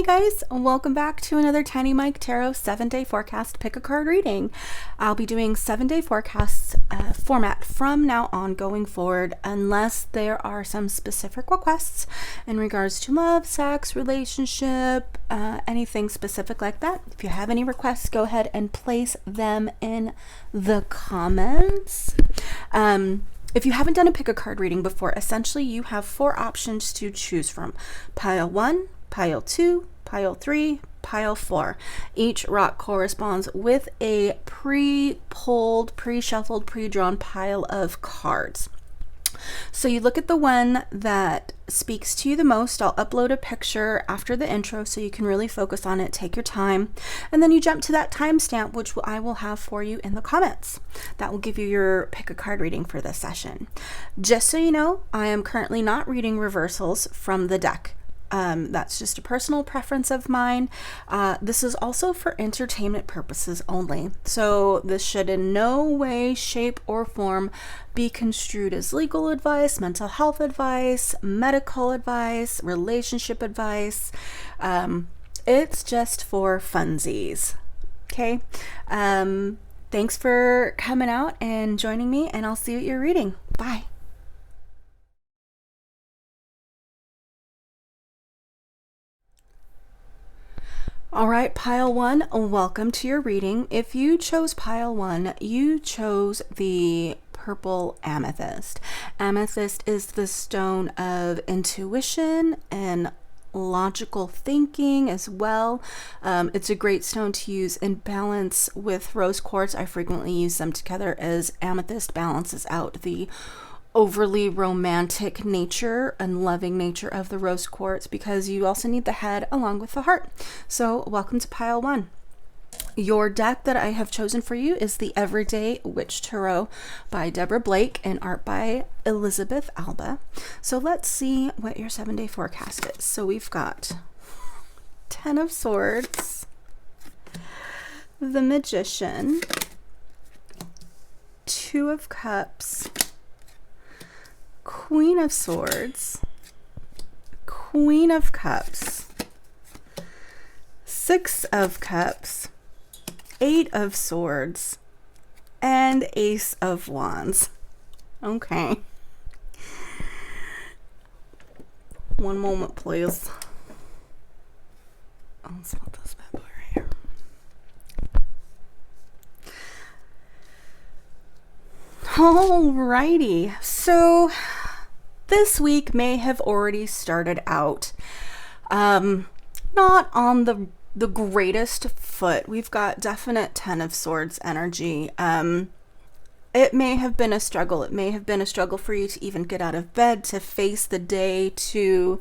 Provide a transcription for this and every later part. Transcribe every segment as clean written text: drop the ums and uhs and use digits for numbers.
guys, welcome back to another Tiny Mike Tarot 7-day forecast pick a card reading. I'll be doing 7-day forecasts format from now on going forward, unless there are some specific requests in regards to love, sex, relationship, anything specific like that. If you have any requests, go ahead and place them in the comments. If you haven't done a pick a card reading before, essentially you have 4 options to choose from: pile 1, pile 2, pile 3, pile 4. Each rock corresponds with a pre-pulled, pre-shuffled, pre-drawn pile of cards. So you look at the one that speaks to you the most. I'll upload a picture after the intro so you can really focus on it, take your time, and then you jump to that timestamp, which I will have for you in the comments. That will give you your pick a card reading for this session. Just so you know, I am currently not reading reversals from the deck. That's just a personal preference of mine. This is also for entertainment purposes only. So this should in no way, shape, or form be construed as legal advice, mental health advice, medical advice, relationship advice. It's just for funsies. Okay. Thanks for coming out and joining me, and I'll see you at your reading. Bye. All right, pile 1, welcome to your reading. If you chose pile 1, you chose the purple amethyst. Amethyst is the stone of intuition and logical thinking as well. It's a great stone to use in balance with rose quartz. I frequently use them together as amethyst balances out the overly romantic nature and loving nature of the rose quartz, because you also need the head along with the heart. So welcome to pile 1. Your deck that I have chosen for you is the Everyday Witch Tarot by Deborah Blake and art by Elizabeth Alba. So let's see what your 7-day forecast is. So we've got 10 of Swords, the Magician, 2 of Cups, Queen of Swords, Queen of Cups, 6 of Cups, 8 of Swords, and Ace of Wands. Okay. One moment, please. I'll smell this bad boy right here. Alrighty, so this week may have already started out not on the greatest foot. We've got definite 10 of Swords energy. It may have been a struggle. It may have been a struggle for you to even get out of bed, to face the day, to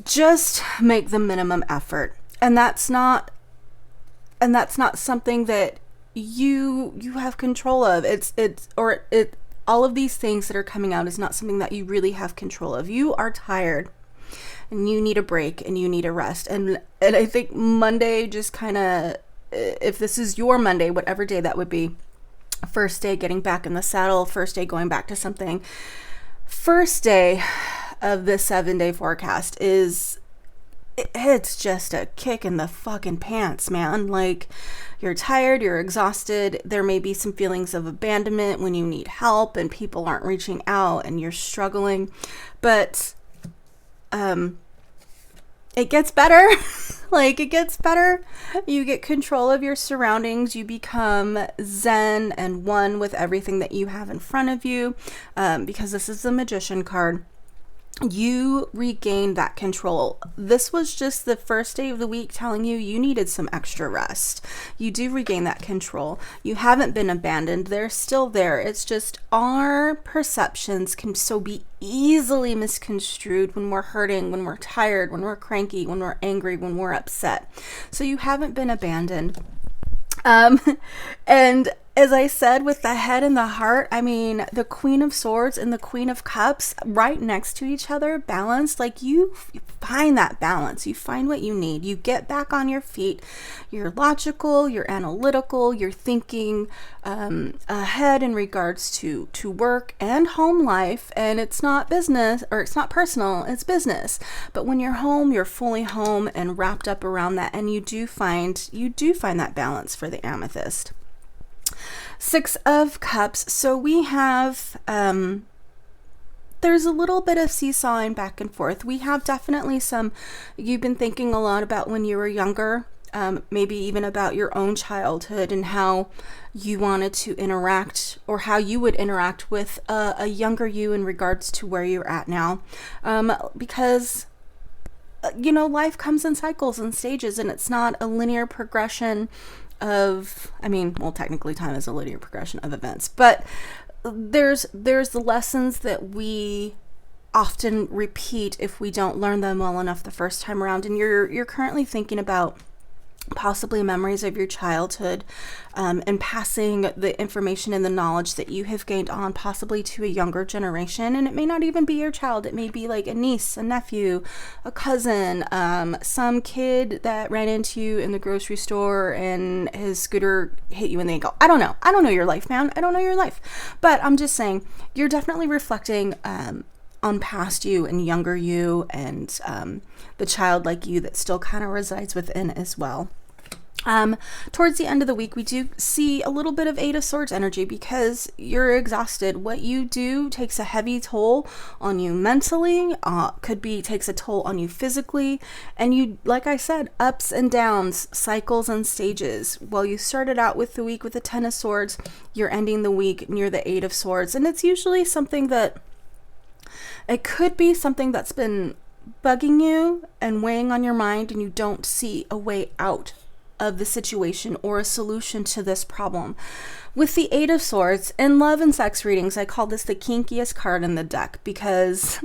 just make the minimum effort. And that's not something that you have control of. All of these things that are coming out is not something that you really have control of. You are tired and you need a break and you need a rest. And I think Monday just kind of, if this is your Monday, whatever day that would be, first day getting back in the saddle, first day going back to something, first day of this 7-day forecast it's just a kick in the fucking pants, man. Like, you're tired, you're exhausted. There may be some feelings of abandonment when you need help and people aren't reaching out and you're struggling, but it gets better. Like, it gets better. You get control of your surroundings. You become zen and one with everything that you have in front of you, because this is the Magician card. You regain that control. This was just the first day of the week telling you you needed some extra rest. You do regain that control. You haven't been abandoned. They're still there. It's just our perceptions can so be easily misconstrued when we're hurting, when we're tired, when we're cranky, when we're angry, when we're upset. So you haven't been abandoned. And as I said, with the head and the heart, I mean, the Queen of Swords and the Queen of Cups right next to each other, balanced, like you find that balance. You find what you need. You get back on your feet. You're logical, you're analytical, you're thinking ahead in regards to work and home life. And it's not business, or it's not personal, it's business. But when you're home, you're fully home and wrapped up around that. And you do find that balance for the amethyst. Six of Cups. So we have, there's a little bit of seesawing back and forth. We have definitely you've been thinking a lot about when you were younger, maybe even about your own childhood and how you wanted to interact, or how you would interact with a younger you in regards to where you're at now. Because life comes in cycles and stages, and it's not a linear progression technically time is a linear progression of events, but there's the lessons that we often repeat if we don't learn them well enough the first time around. And you're currently thinking about possibly memories of your childhood, and passing the information and the knowledge that you have gained on possibly to a younger generation. And it may not even be your child. It may be like a niece, a nephew, a cousin, some kid that ran into you in the grocery store and his scooter hit you in the ankle. I don't know your life, man. I don't know your life. But I'm just saying, you're definitely reflecting on past you and younger you, and the childlike you that still kind of resides within as well. Towards the end of the week, we do see a little bit of Eight of Swords energy because you're exhausted. What you do takes a heavy toll on you mentally, takes a toll on you physically, and you, like I said, ups and downs, cycles and stages. Well, you started out with the week with the Ten of Swords, you're ending the week near the Eight of Swords, and it's usually it could be something that's been bugging you and weighing on your mind, and you don't see a way out of the situation or a solution to this problem. With the Eight of Swords, in love and sex readings, I call this the kinkiest card in the deck because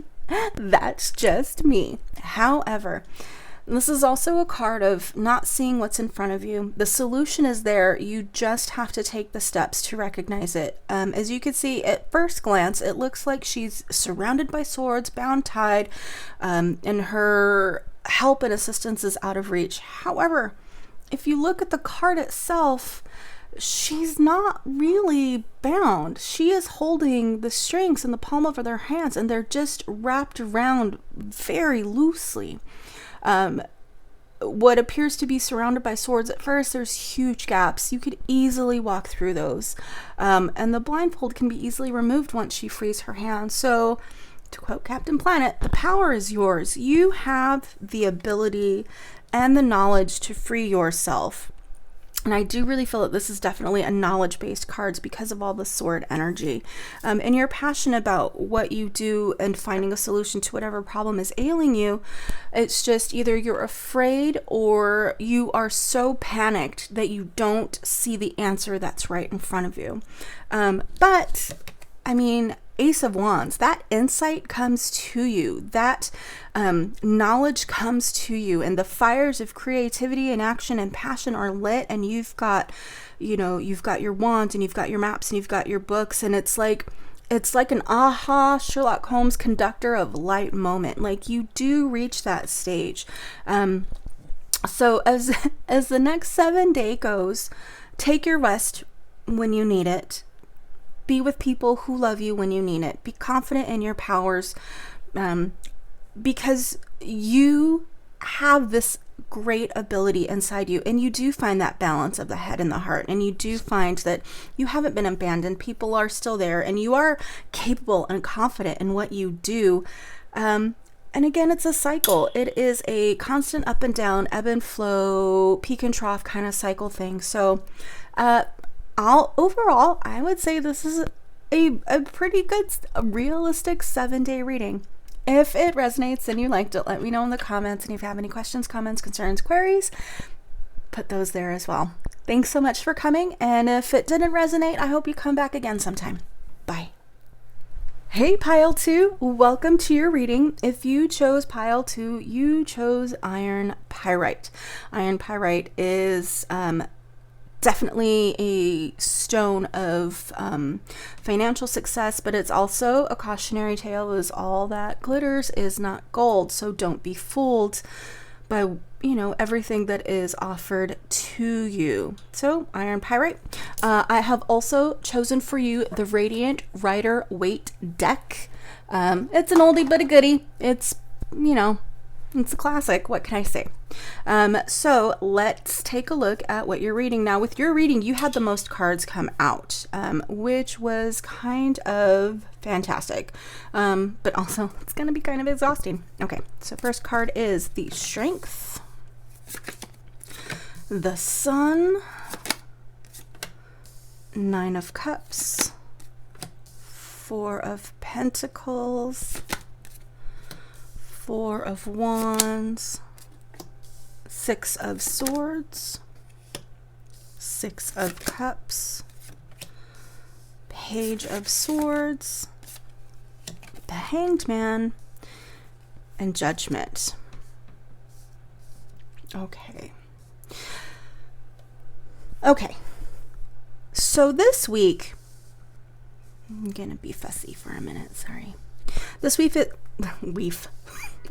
that's just me. However, this is also a card of not seeing what's in front of you. The solution is there. You just have to take the steps to recognize it. As you can see at first glance, it looks like she's surrounded by swords, bound, tied, and her help and assistance is out of reach. However, if you look at the card itself, she's not really bound. She is holding the strings in the palm of her hands, and they're just wrapped around very loosely. What appears to be surrounded by swords at first, there's huge gaps. You could easily walk through those. And the blindfold can be easily removed once she frees her hand. So, to quote Captain Planet, the power is yours. You have the ability and the knowledge to free yourself. And I do really feel that this is definitely a knowledge-based cards because of all the sword energy. And you're passionate about what you do and finding a solution to whatever problem is ailing you. It's just either you're afraid or you are so panicked that you don't see the answer that's right in front of you. But, I mean, Ace of Wands, that insight comes to you, that knowledge comes to you, and the fires of creativity and action and passion are lit, and you've got your wands, and you've got your maps, and you've got your books, and it's like an aha Sherlock Holmes conductor of light moment. Like, you do reach that stage. So as the next 7 day goes, take your rest when you need it. Be with people who love you when you need it. Be confident in your powers, because you have this great ability inside you, and you do find that balance of the head and the heart, and you do find that you haven't been abandoned. People are still there, and you are capable and confident in what you do. And again, it's a cycle. It is a constant up and down, ebb and flow, peak and trough kind of cycle thing. So, overall, I would say this is a pretty good, realistic 7 day reading. If it resonates and you liked it, let me know in the comments. And if you have any questions, comments, concerns, queries, put those there as well. Thanks so much for coming. And if it didn't resonate, I hope you come back again sometime. Bye. Hey, Pile 2, welcome to your reading. If you chose Pile 2, you chose Iron Pyrite. Iron Pyrite is definitely a stone of financial success, but it's also a cautionary tale, is all that glitters is not gold. So don't be fooled by, everything that is offered to you. So iron pyrite. I have also chosen for you the Radiant Rider Waite deck. It's an oldie but a goodie. It's, it's a classic. What can I say? So let's take a look at what you're reading. Now, with your reading, you had the most cards come out, which was kind of fantastic. But also it's going to be kind of exhausting. Okay. So first card is the Strength, the Sun, Nine of Cups, Four of Pentacles, Four of Wands, Six of Swords, Six of Cups, Page of Swords, the Hanged Man, and Judgment. Okay. So this week, I'm going to be fussy for a minute, sorry. This week,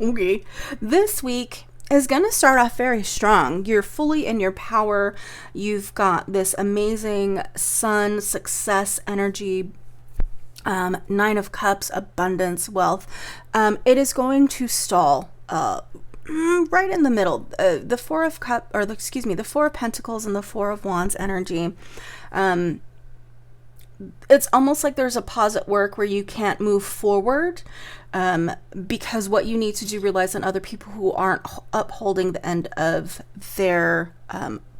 okay. This week is going to start off very strong. You're fully in your power. You've got this amazing sun, success, energy, Nine of Cups, abundance, wealth. It is going to stall right in the middle. The Four of Pentacles and the Four of Wands energy. It's almost like there's a pause at work where you can't move forward because what you need to do relies on other people who aren't upholding the end of their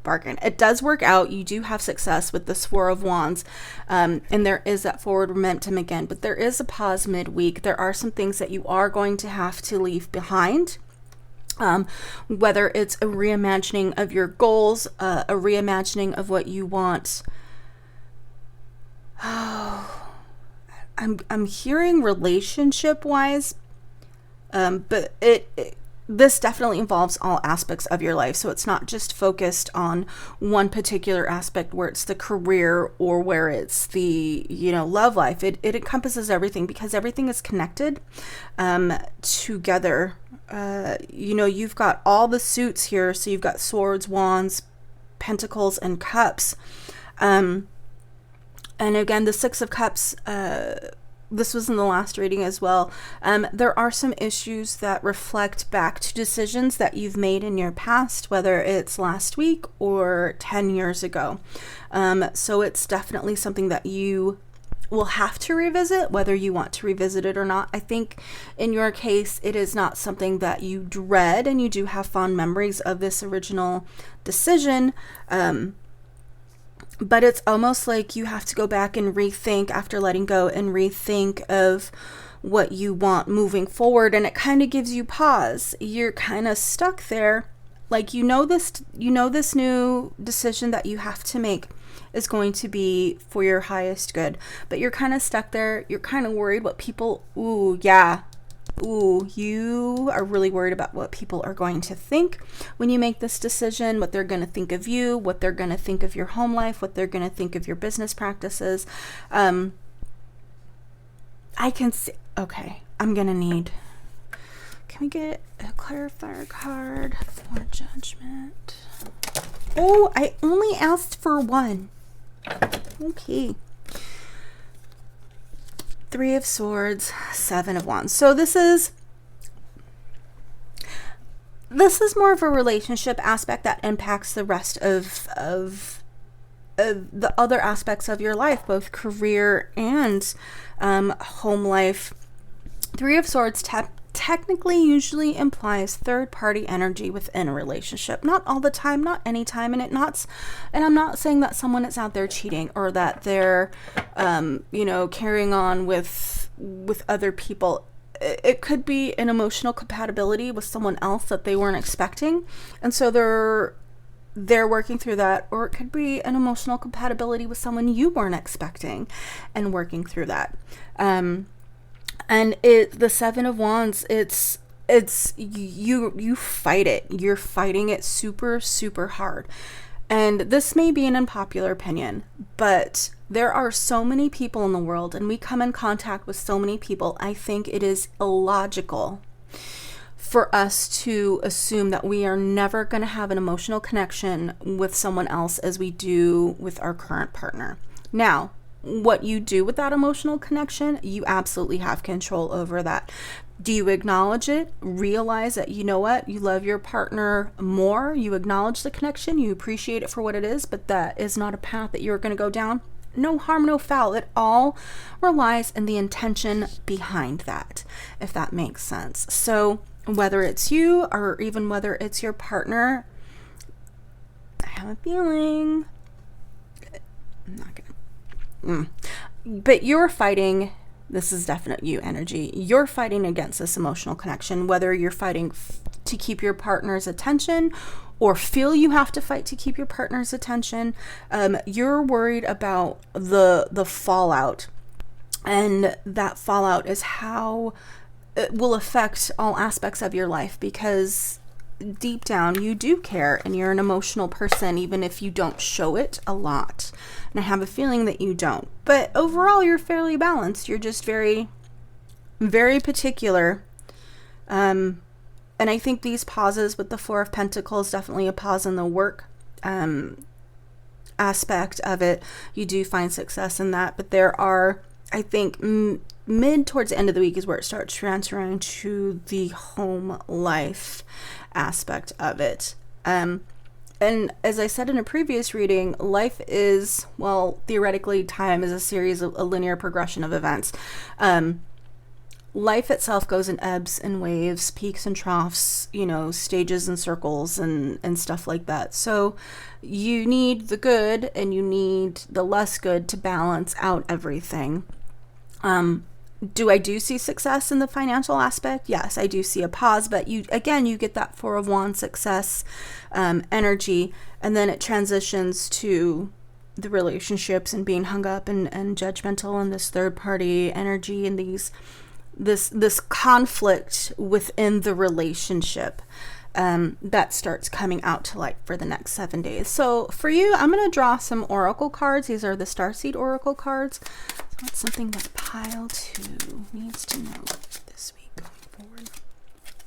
bargain. It does work out. You do have success with this Four of Wands, and there is that forward momentum again, but there is a pause midweek. There are some things that you are going to have to leave behind. Whether it's a reimagining of your goals, a reimagining of what you want. I'm hearing relationship wise, but this definitely involves all aspects of your life. So it's not just focused on one particular aspect where it's the career or where it's the, love life. It encompasses everything because everything is connected, together. You've got all the suits here. So you've got swords, wands, pentacles, and cups. And again, the Six of Cups, this was in the last reading as well. There are some issues that reflect back to decisions that you've made in your past, whether it's last week or 10 years ago. So it's definitely something that you will have to revisit, whether you want to revisit it or not. I think in your case, it is not something that you dread, and you do have fond memories of this original decision. But it's almost like you have to go back and rethink after letting go and rethink of what you want moving forward. And it kind of gives you pause. You're kind of stuck there. Like, this new decision that you have to make is going to be for your highest good, but you're kind of stuck there. You're kind of worried what people, you are really worried about what people are going to think when you make this decision, what they're going to think of you, what they're going to think of your home life, what they're going to think of your business practices. I can see, okay, I'm going to need, can we get a clarifier card for Judgment? Oh, I only asked for one. Okay. Three of Swords, Seven of Wands. So this is more of a relationship aspect that impacts the rest of the other aspects of your life, both career and home life. Three of Swords technically usually implies third-party energy within a relationship. Not all the time, not any time, and I'm not saying that someone is out there cheating or that they're carrying on with other people. It could be an emotional compatibility with someone else that they weren't expecting, and so they're working through that. Or it could be an emotional compatibility with someone you weren't expecting and working through that. And the Seven of Wands, it's you fight it. You're fighting it super, super hard. And this may be an unpopular opinion, but there are so many people in the world, and we come in contact with so many people. I think it is illogical for us to assume that we are never going to have an emotional connection with someone else as we do with our current partner. Now, what you do with that emotional connection, you absolutely have control over that. Do you acknowledge it? Realize that, you know what, you love your partner more. You acknowledge the connection. You appreciate it for what it is, but that is not a path that you're going to go down. No harm, no foul. It all relies in the intention behind that, if that makes sense. So whether it's you or even whether it's your partner, I have a feeling, I'm not gonna, but you're fighting. This is definite you energy. You're fighting against this emotional connection, whether you're fighting to keep your partner's attention or feel you have to fight to keep your partner's attention. You're worried about the fallout, and that fallout is how it will affect all aspects of your life, because deep down you do care and you're an emotional person, even if you don't show it a lot. And I have a feeling that you don't, but overall you're fairly balanced. You're just very, very particular. And I think these pauses with the Four of Pentacles, definitely a pause in the work aspect of it. You do find success in that, but there are, I think, mid towards the end of the week is where it starts transferring to the home life aspect of it. And as I said in a previous reading, life is, well, theoretically, time is a series of a linear progression of events. Life itself goes in ebbs and waves, peaks and troughs, you know, stages and circles and stuff like that. So you need the good and you need the less good to balance out everything. Do see success in the financial aspect? Yes, I do see a pause, but you get that Four of Wands success energy, and then it transitions to the relationships and being hung up and judgmental and this third party energy and this conflict within the relationship that starts coming out to light for the next 7 days. So for you, I'm going to draw some oracle cards. These are the Starseed oracle cards. So that's something that pile 2 needs to know this week going forward.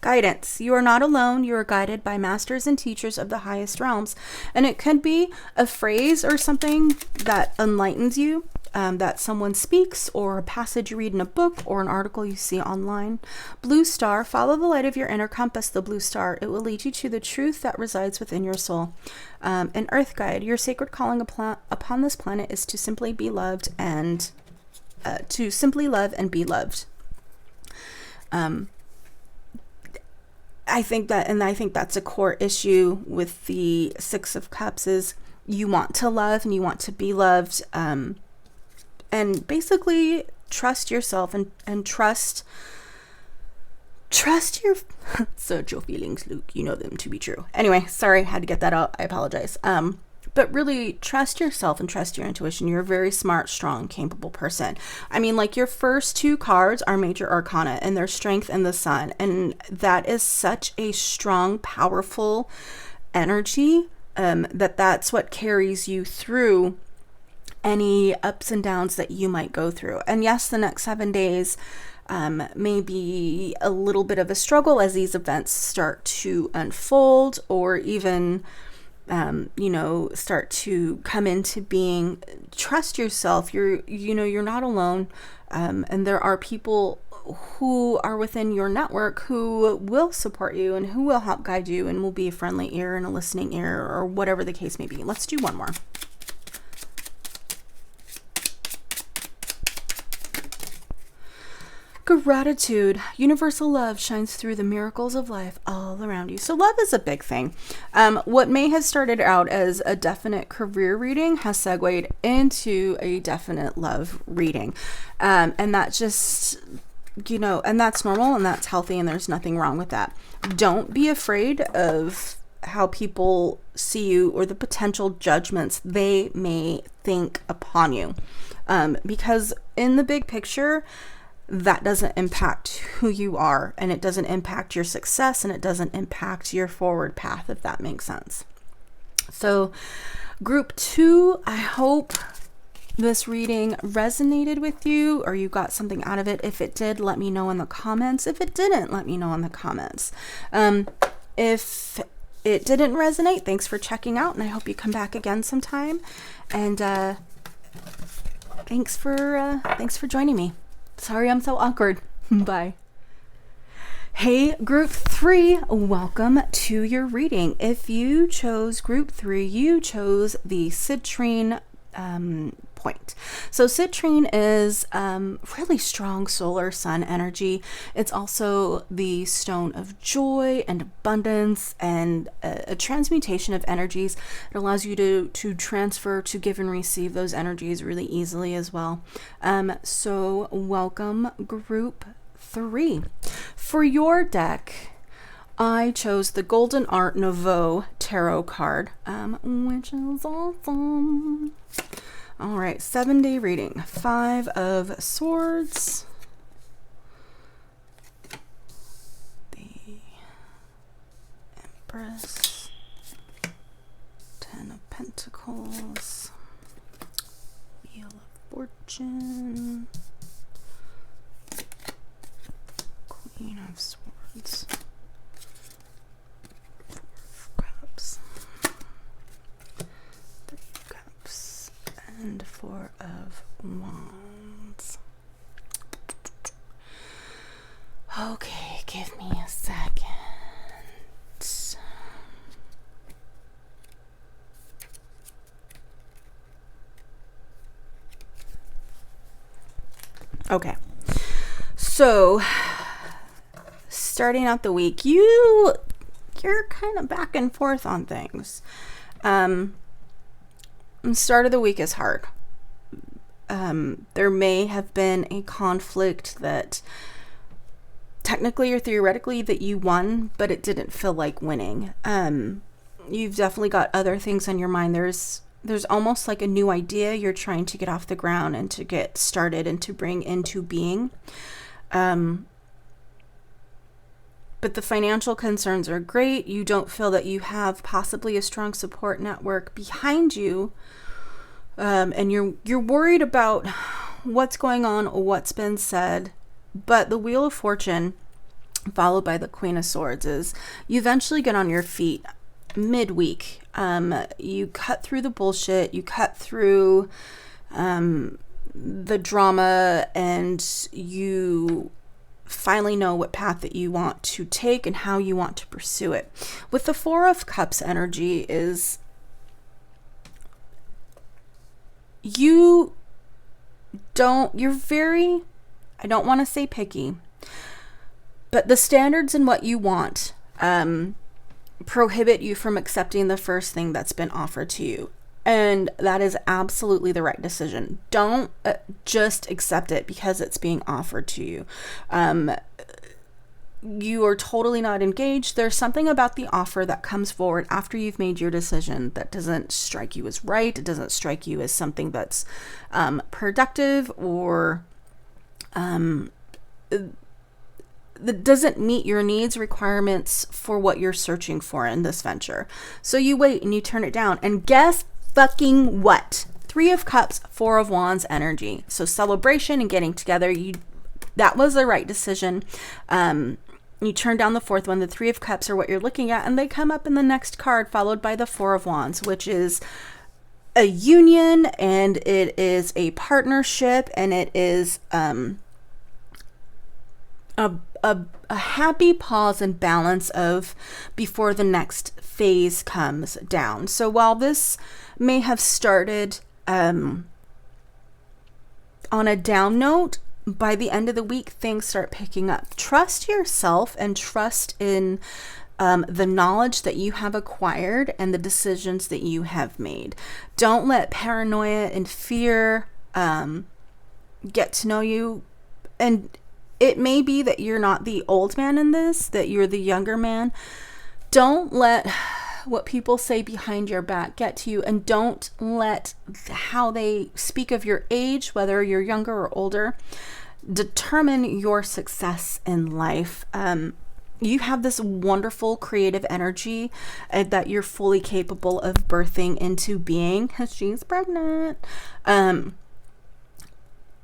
Guidance. You are not alone. You are guided by masters and teachers of the highest realms. And it could be a phrase or something that enlightens you, that someone speaks, or a passage you read in a book, or an article you see online. Blue star. Follow the light of your inner compass, the blue star. It will lead you to the truth that resides within your soul. An earth guide. Your sacred calling upon this planet is to simply be loved and to simply love and be loved. I think that's a core issue with the Six of Cups is you want to love and you want to be loved. And basically trust yourself and trust your search your feelings, Luke. You know them to be true. Anyway, sorry, had to get that out. I apologize. But really trust yourself and trust your intuition. You're a very smart, strong, capable person. I mean, like, your first 2 cards are major arcana and their strength and the sun. And that is such a strong, powerful energy that's what carries you through any ups and downs that you might go through. And yes, the next 7 days may be a little bit of a struggle as these events start to unfold, or even start to come into being. Trust yourself. You're not alone. And there are people who are within your network who will support you and who will help guide you and will be a friendly ear and a listening ear, or whatever the case may be. Let's do one more. Gratitude. Universal love shines through the miracles of life all around you. So love is a big thing. What may have started out as a definite career reading has segued into a definite love reading. And that's just, and that's normal and that's healthy and there's nothing wrong with that. Don't be afraid of how people see you or the potential judgments they may think upon you. Because in the big picture, that doesn't impact who you are, and it doesn't impact your success, and it doesn't impact your forward path, if that makes sense. So group 2, I hope this reading resonated with you or you got something out of it. If it did, let me know in the comments. If it didn't, let me know in the comments. If it didn't resonate, thanks for checking out, and I hope you come back again sometime. And thanks for joining me. Sorry I'm so awkward. Bye. Hey, group 3, welcome to your reading. If you chose group 3, you chose the citrine point. So citrine is really strong solar sun energy. It's also the stone of joy and abundance and a transmutation of energies. It allows you to transfer, to give and receive those energies really easily as well. So welcome group 3. For your deck, I chose the Golden Art Nouveau Tarot card, which is awesome. All right, 7-day reading. 5 of Swords. The Empress. 10 of Pentacles. Wheel of Fortune. Queen of Swords. 4 of Cups. 3 of Cups. And 4 of Wands. Okay, give me a second. Okay, so starting out the week, you're kind of back and forth on things. Start of the week is hard. There may have been a conflict that technically or theoretically that you won, but it didn't feel like winning. You've definitely got other things on your mind. There's almost like a new idea you're trying to get off the ground and to get started and to bring into being. But the financial concerns are great. You don't feel that you have possibly a strong support network behind you. And you're worried about what's going on, what's been said. But the Wheel of Fortune, followed by the Queen of Swords, is you eventually get on your feet midweek. You cut through the bullshit. You cut through the drama, and you finally know what path that you want to take and how you want to pursue it. With the 4 of Cups energy is you're very, I don't want to say picky, but the standards in what you want prohibit you from accepting the first thing that's been offered to you. And that is absolutely the right decision. Don't just accept it because it's being offered to you. You are totally not engaged. There's something about the offer that comes forward after you've made your decision that doesn't strike you as right. It doesn't strike you as something that's productive or that doesn't meet your needs, requirements for what you're searching for in this venture. So you wait and you turn it down. And guess fucking what? 3 of Cups, 4 of Wands energy. So celebration and getting together. That was the right decision. You turn down the 4th one. The 3 of Cups are what you're looking at, and they come up in the next card, followed by the 4 of Wands, which is a union, and it is a partnership, and it is a happy pause and balance of before the next phase comes down. So while this may have started on a down note, by the end of the week, things start picking up. Trust yourself and trust in the knowledge that you have acquired and the decisions that you have made. Don't let paranoia and fear get to know you. And it may be that you're not the old man in this, that you're the younger man. Don't let what people say behind your back get to you, and don't let how they speak of your age, whether you're younger or older, determine your success in life. you have this wonderful creative energy that you're fully capable of birthing into being. She's pregnant.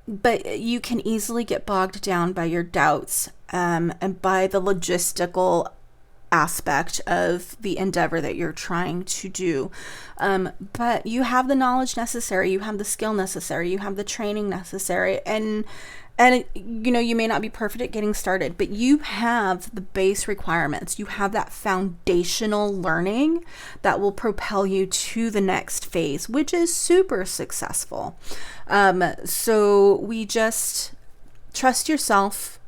But you can easily get bogged down by your doubts and by the logistical aspect of the endeavor that you're trying to do. But you have the knowledge necessary, you have the skill necessary, you have the training necessary, and you know, you may not be perfect at getting started, but you have the base requirements. You have that foundational learning that will propel you to the next phase, which is super successful. So we just trust yourself.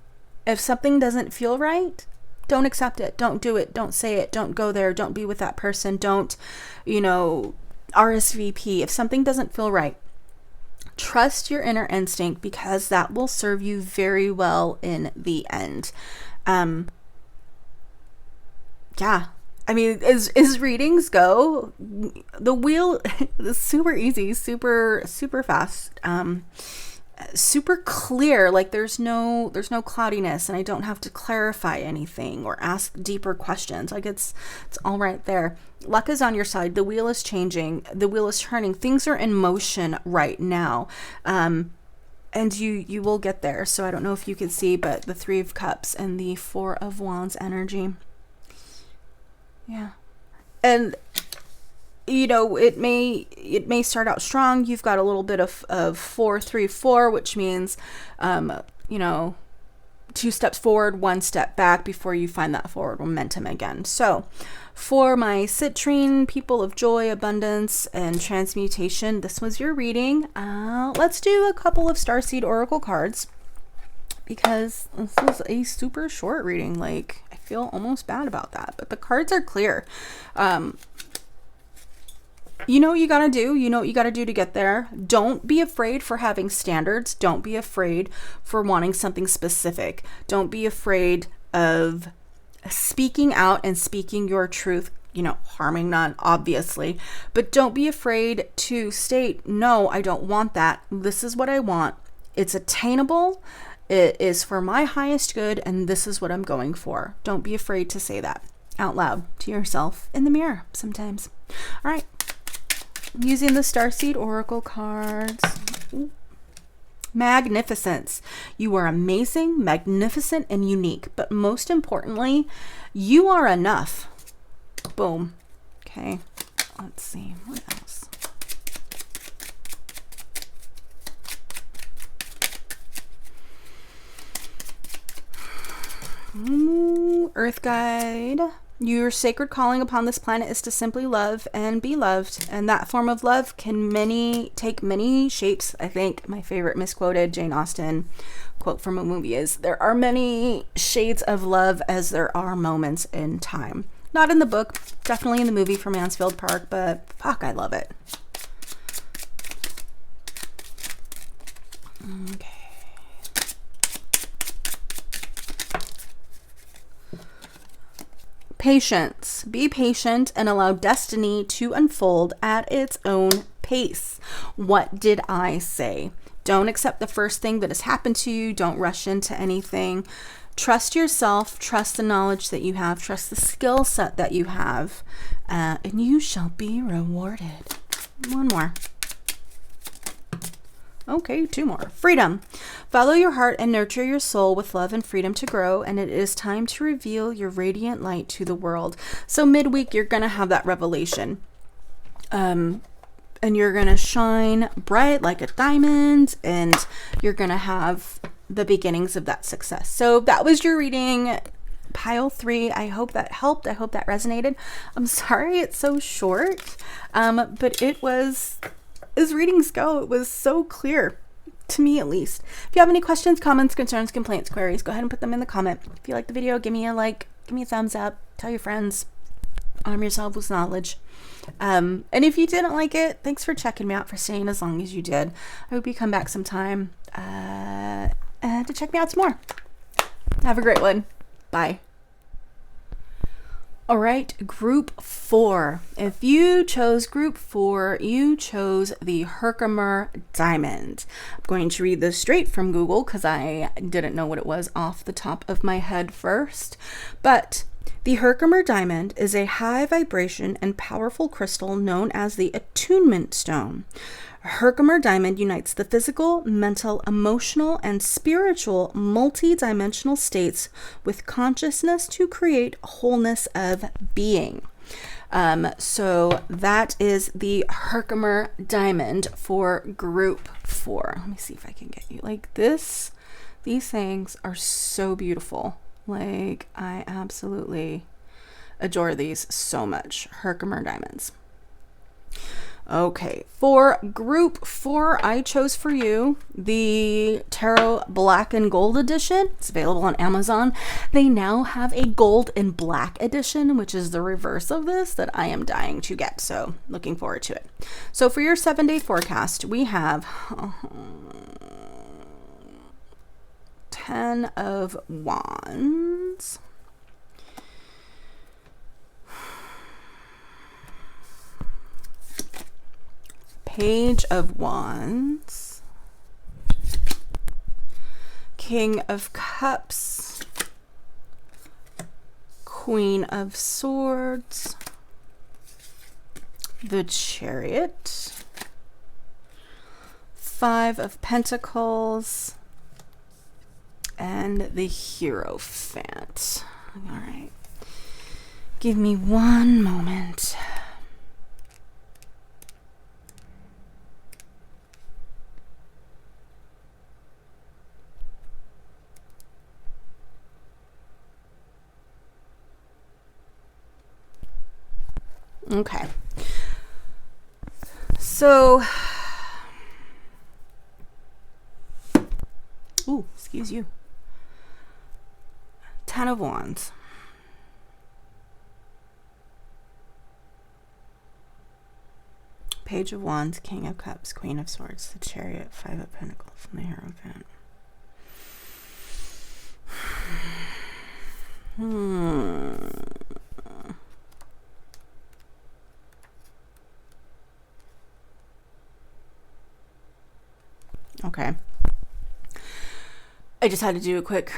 If something doesn't feel right, don't accept it. Don't do it. Don't say it. Don't go there. Don't be with that person. Don't, you know, RSVP. If something doesn't feel right, trust your inner instinct, because that will serve you very well in the end. Yeah. I mean, as readings go, the wheel is super easy, super fast, super clear. Like there's no cloudiness, and I don't have to clarify anything or ask deeper questions. Like it's all right there. Luck is on your side. The wheel is changing. The wheel is turning. Things are in motion right now. And you will get there. So I don't know if you can see, but the 3 of Cups and the 4 of Wands energy. Yeah. And you know, it may start out strong. You've got a little bit of 4-3-4, which means you know, 2 steps forward, 1 step back before you find that forward momentum again. So for my citrine people of joy, abundance, and transmutation, this was your reading. Let's do a couple of Starseed Oracle cards, because this is a super short reading. Like, I feel almost bad about that, but the cards are clear. You know what you gotta do. You know what you gotta do to get there. Don't be afraid for having standards. Don't be afraid for wanting something specific. Don't be afraid of speaking out and speaking your truth, you know, harming none, obviously. But don't be afraid to state, no, I don't want that. This is what I want. It's attainable. It is for my highest good, and this is what I'm going for. Don't be afraid to say that out loud to yourself in the mirror sometimes. All right. Using the Starseed Oracle cards. Ooh. Magnificence. You are amazing, magnificent, and unique. But most importantly, you are enough. Boom. Okay. Let's see. What else? Ooh, Earth Guide. Your sacred calling upon this planet is to simply love and be loved. And that form of love can take many shapes. I think my favorite misquoted Jane Austen quote from a movie is, there are many shades of love as there are moments in time. Not in the book, definitely in the movie from Mansfield Park, but fuck, I love it. Okay. Patience. Be patient and allow destiny to unfold at its own pace. What did I say? Don't accept the first thing that has happened to you. Don't rush into anything. Trust yourself. Trust the knowledge that you have. Trust the skill set that you have. And you shall be rewarded. One more. Okay, 2 more. Freedom. Follow your heart and nurture your soul with love and freedom to grow, and it is time to reveal your radiant light to the world. So midweek, you're going to have that revelation. And you're going to shine bright like a diamond, and you're going to have the beginnings of that success. So that was your reading, pile 3. I hope that helped. I hope that resonated. I'm sorry it's so short, but it was... As readings go, it was so clear, to me at least. If you have any questions, comments, concerns, complaints, queries, go ahead and put them in the comment. If you like the video, give me a like, give me a thumbs up, tell your friends, arm yourself with knowledge. And if you didn't like it, thanks for checking me out, for staying as long as you did. I hope you come back sometime to check me out some more. Have a great one. Bye. All right, group 4. If you chose group 4, you chose the Herkimer Diamond. I'm going to read this straight from Google because I didn't know what it was off the top of my head first. But the Herkimer Diamond is a high vibration and powerful crystal known as the attunement stone. Herkimer Diamond unites the physical, mental, emotional, and spiritual multi-dimensional states with consciousness to create wholeness of being. So that is the Herkimer Diamond for group 4. Let me see if I can get you like this. These things are so beautiful. Like, I absolutely adore these so much. Herkimer Diamonds. Okay, for group 4, I chose for you the Tarot Black and Gold edition. It's available on Amazon. They now have a gold and black edition, which is the reverse of this, that I am dying to get. So looking forward to it. So for your 7-day forecast, we have 10 of Wands. Page of Wands, King of Cups, Queen of Swords, the Chariot, 5 of Pentacles, and the Hierophant. All right, give me one moment. Okay, so, excuse you, 10 of Wands, Page of Wands, King of Cups, Queen of Swords, the Chariot, 5 of Pentacles, and the Hierophant. Okay. I just had to do a quick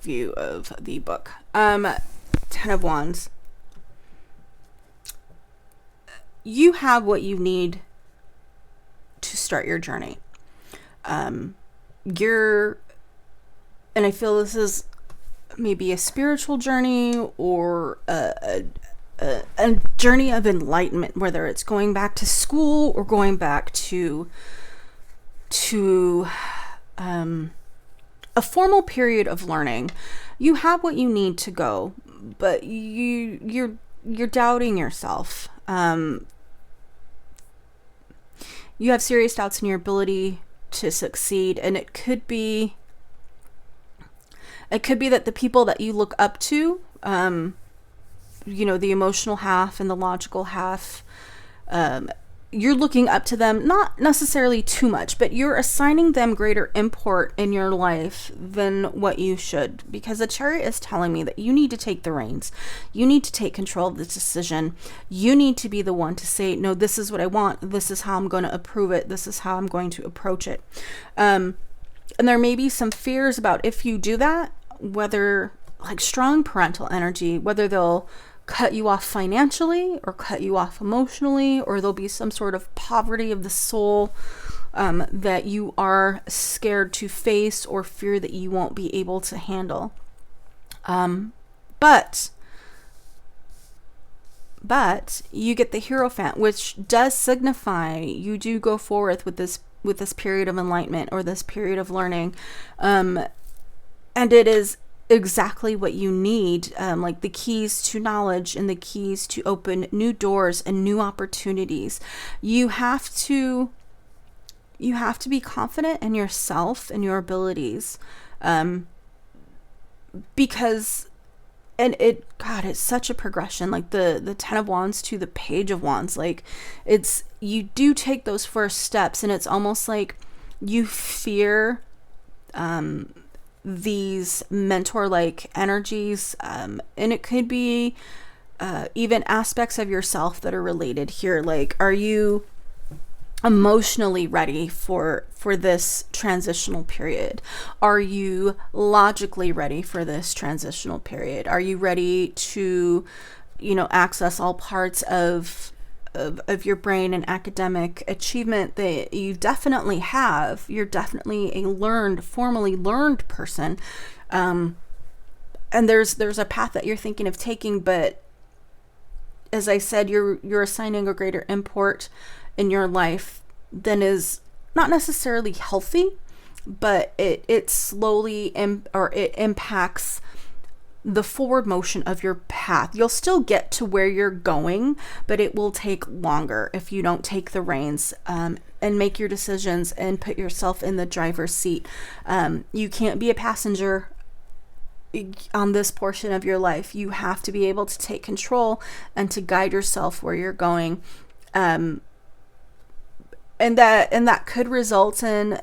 view of the book. 10 of Wands. You have what you need to start your journey. And I feel this is maybe a spiritual journey or a journey of enlightenment, whether it's going back to school or going back to a formal period of learning. You have what you need to go, but you're doubting yourself. You have serious doubts in your ability to succeed, and it could be that the people that you look up to, the emotional half and the logical half, you're looking up to them, not necessarily too much, but you're assigning them greater import in your life than what you should, because the Chariot is telling me that you need to take the reins. You need to take control of the decision. You need to be the one to say, no, this is what I want. This is how I'm going to approve it. This is how I'm going to approach it. And there may be some fears about if you do that, whether like strong parental energy, whether they'll cut you off financially or cut you off emotionally, or there'll be some sort of poverty of the soul that you are scared to face or fear that you won't be able to handle. But you get the Hierophant, which does signify you do go forth with this period of enlightenment or this period of learning, and it is exactly what you need, like the keys to knowledge and the keys to open new doors and new opportunities. You have to be confident in yourself and your abilities, because it's such a progression, like the 10 of Wands to the Page of Wands. Like, you do take those first steps, and it's almost like you fear these mentor-like energies, and it could be even aspects of yourself that are related here. Like, are you emotionally ready for this transitional period? Are you logically ready for this transitional period? Are you ready to, access all parts of your brain and academic achievement that you definitely have? You're definitely a formally learned person. And there's a path that you're thinking of taking, but as I said, you're assigning a greater import in your life than is not necessarily healthy, but it slowly it impacts the forward motion of your path. You'll still get to where you're going, but it will take longer if you don't take the reins and make your decisions and put yourself in the driver's seat. You can't be a passenger on this portion of your life. You have to be able to take control and to guide yourself where you're going. And that could result in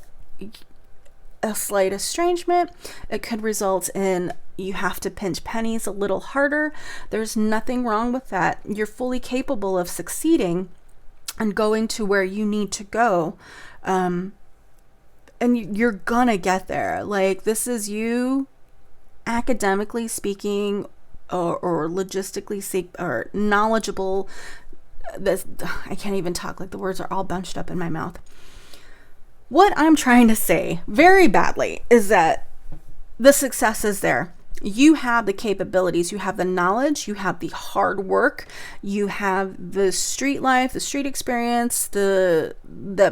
a slight estrangement. It could result in you have to pinch pennies a little harder. There's nothing wrong with that. You're fully capable of succeeding and going to where you need to go. And you're gonna get there. Like, this is you academically speaking or logistically or knowledgeable. I can't even talk, like the words are all bunched up in my mouth. What I'm trying to say very badly is that the success is there. You have the capabilities, you have the knowledge, you have the hard work, you have the street life, the street experience, the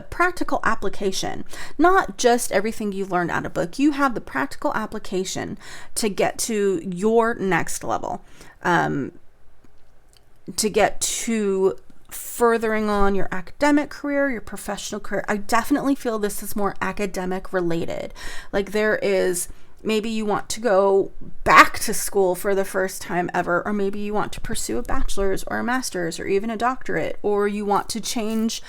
practical application. Not just everything you learned out of book. You have the practical application to get to your next level, to get to furthering on your academic career, your professional career. I definitely feel this is more academic related. Like, there is, maybe you want to go back to school for the first time ever, or maybe you want to pursue a bachelor's or a master's or even a doctorate, or you want to change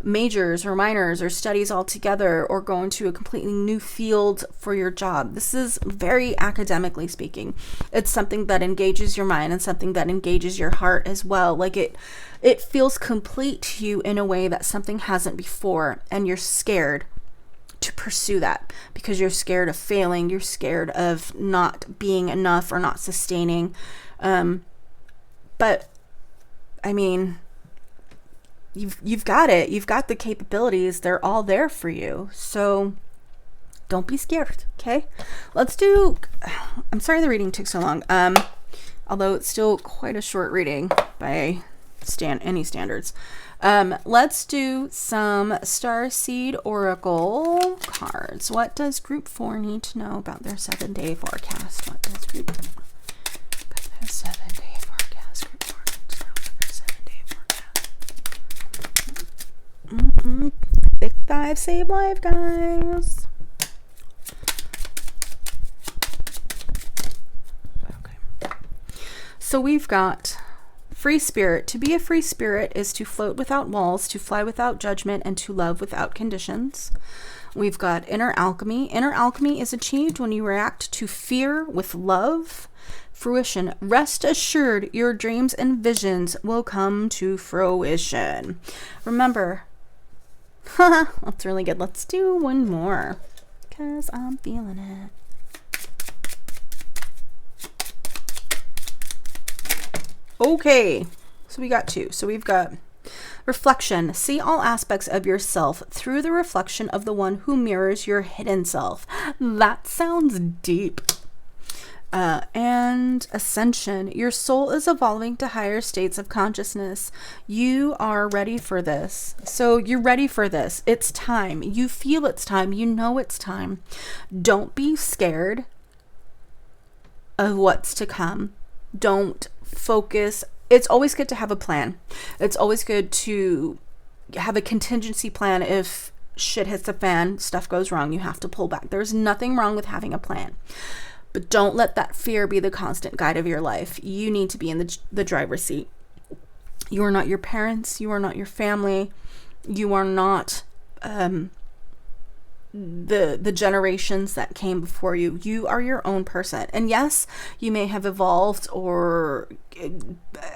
majors or minors or studies altogether, or go into a completely new field for your job. This is very academically speaking. It's something that engages your mind and something that engages your heart as well. Like, it feels complete to you in a way that something hasn't before, and you're scared to pursue that because you're scared of failing. You're scared of not being enough or not sustaining. But I mean, you've got it. You've got the capabilities. They're all there for you. So don't be scared. Okay. I'm sorry the reading took so long. Although it's still quite a short reading by any standards. Let's do some Starseed Oracle cards. What does group 4 need to know about their 7-day forecast? What does group 7-day forecast? Group 4 need to know about their 7-day forecast. Big 5 save life, guys. Okay. So we've got free spirit. To be a free spirit is to float without walls, to fly without judgment, and to love without conditions. We've got inner alchemy. Inner alchemy is achieved when you react to fear with love. Fruition. Rest assured your dreams and visions will come to fruition. Remember, that's really good. Let's do one more because I'm feeling it. Okay, so we got 2. So we've got reflection. See all aspects of yourself through the reflection of the one who mirrors your hidden self. That sounds deep. And ascension. Your soul is evolving to higher states of consciousness. You are ready for this. So you're ready for this. It's time. You feel it's time. You know it's time. Don't be scared of what's to come. Don't focus. It's always good to have a plan. It's always good to have a contingency plan. If shit hits the fan, stuff goes wrong, you have to pull back. There's nothing wrong with having a plan, but don't let that fear be the constant guide of your life. You need to be in the driver's seat. You are not your parents. You are not your family. You are not the generations that came before you. You are your own person. And yes, you may have evolved or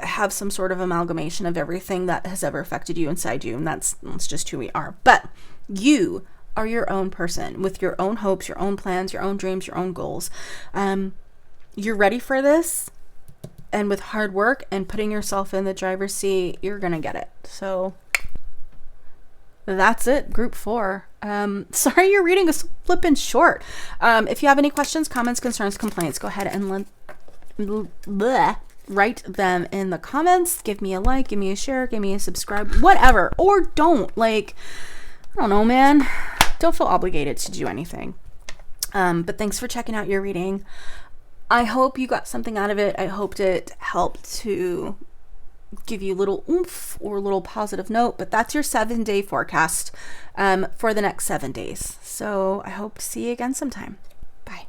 have some sort of amalgamation of everything that has ever affected you inside you. And that's just who we are. But you are your own person with your own hopes, your own plans, your own dreams, your own goals. You're ready for this. And with hard work and putting yourself in the driver's seat, you're going to get it. So that's it, group 4. Sorry your reading is flippin' short. If you have any questions, comments, concerns, complaints, go ahead and write them in the comments. Give me a like, give me a share, give me a subscribe, whatever. Or don't. Like, I don't know, man. Don't feel obligated to do anything. But thanks for checking out your reading. I hope you got something out of it. I hoped it helped to give you a little oomph or a little positive note, but that's your 7-day forecast for the next 7 days. So I hope to see you again sometime. Bye.